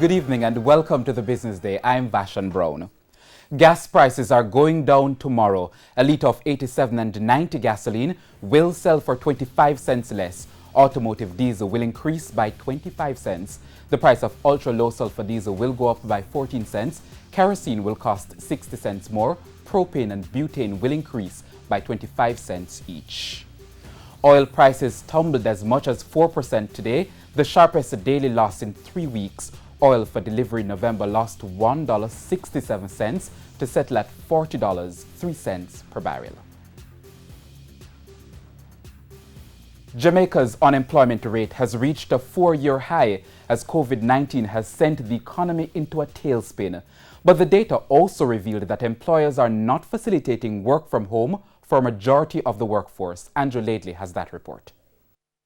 Good evening and welcome to the Business Day. I'm Vashan Brown. Gas prices are going down tomorrow. A litre of 87 and 90 gasoline will sell for 25 cents less. Automotive diesel will increase by 25 cents. The price of ultra-low sulfur diesel will go up by 14 cents. Kerosene will cost 60 cents more. Propane and butane will increase by 25 cents each. Oil prices tumbled as much as 4% today, the sharpest daily loss in 3 weeks. Oil for delivery in November lost $1.67 to settle at $40.03 per barrel. Jamaica's unemployment rate has reached a 4-year high as COVID-19 has sent the economy into a tailspin. But the data also revealed that employers are not facilitating work from home for a majority of the workforce. Andrew Laidley has that report.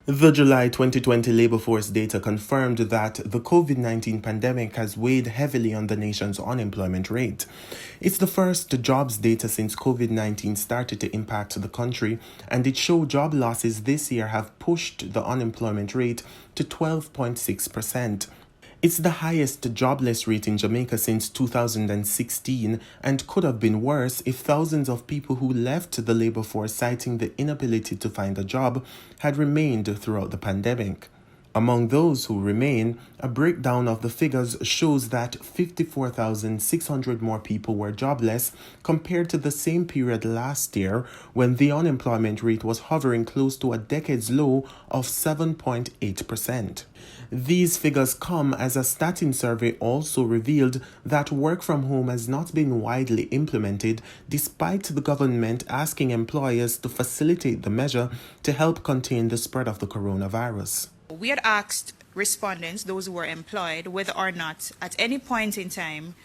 The July 2020 labor force data confirmed that the COVID-19 pandemic has weighed heavily on the nation's unemployment rate. It's the first jobs data since COVID-19 started to impact the country, and it showed job losses this year have pushed the unemployment rate to 12.6%. It's the highest jobless rate in Jamaica since 2016 and could have been worse if thousands of people who left the labor force citing the inability to find a job had remained throughout the pandemic. Among those who remain, a breakdown of the figures shows that 54,600 more people were jobless compared to the same period last year when the unemployment rate was hovering close to a decade's low of 7.8%. These figures come as a Statin survey also revealed that work from home has not been widely implemented despite the government asking employers to facilitate the measure to help contain the spread of the coronavirus. We had asked respondents, those who were employed, whether or not at any point in time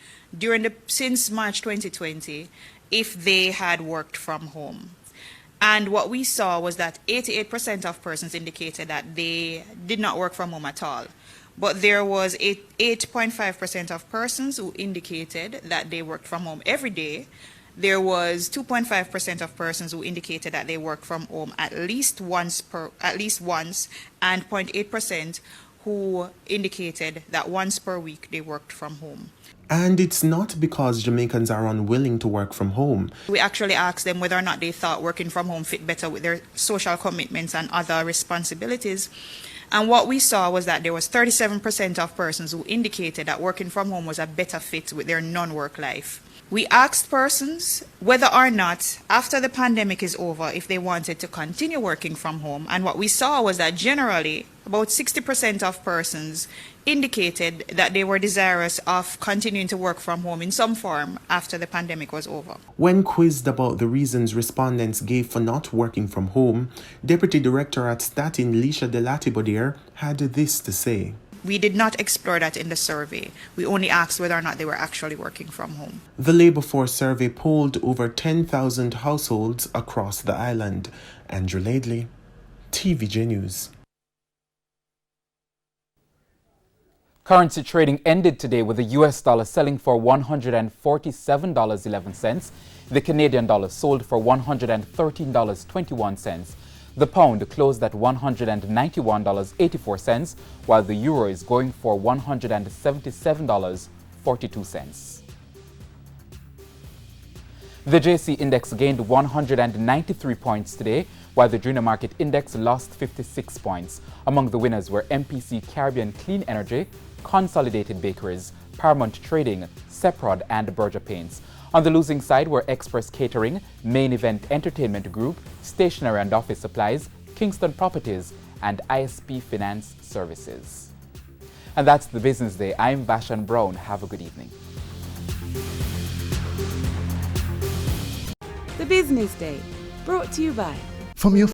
since March 2020, if they had worked from home. And what we saw was that 88% of persons indicated that they did not work from home at all. But there was 8.5% of persons who indicated that they worked from home every day. There was 2.5% of persons who indicated that they worked from home at least once, and 0.8% who indicated that once per week they worked from home. And it's not because Jamaicans are unwilling to work from home. We actually asked them whether or not they thought working from home fit better with their social commitments and other responsibilities. And what we saw was that there was 37% of persons who indicated that working from home was a better fit with their non-work life. We asked persons whether or not, after the pandemic is over, if they wanted to continue working from home. And what we saw was that generally, about 60% of persons indicated that they were desirous of continuing to work from home in some form after the pandemic was over. When quizzed about the reasons respondents gave for not working from home, Deputy Director at Statin, Lisha Delatibodier, had this to say. We did not explore that in the survey. We only asked whether or not they were actually working from home. The labor force survey polled over 10,000 households across the island. Andrew Laidley, TVJ News. Currency trading ended today with the US dollar selling for $147.11. The Canadian dollar sold for $113.21. The pound closed at $191.84, while the euro is going for $177.42. The JC index gained 193 points today, while the junior market index lost 56 points. Among the winners were MPC Caribbean Clean Energy, Consolidated Bakeries, Paramount Trading, Seprod, and Berger Paints. On the losing side were Express Catering, Main Event Entertainment Group, Stationery and Office Supplies, Kingston Properties, and ISP Finance Services. And that's the Business Day. I'm Vashan Brown. Have a good evening. The Business Day, brought to you by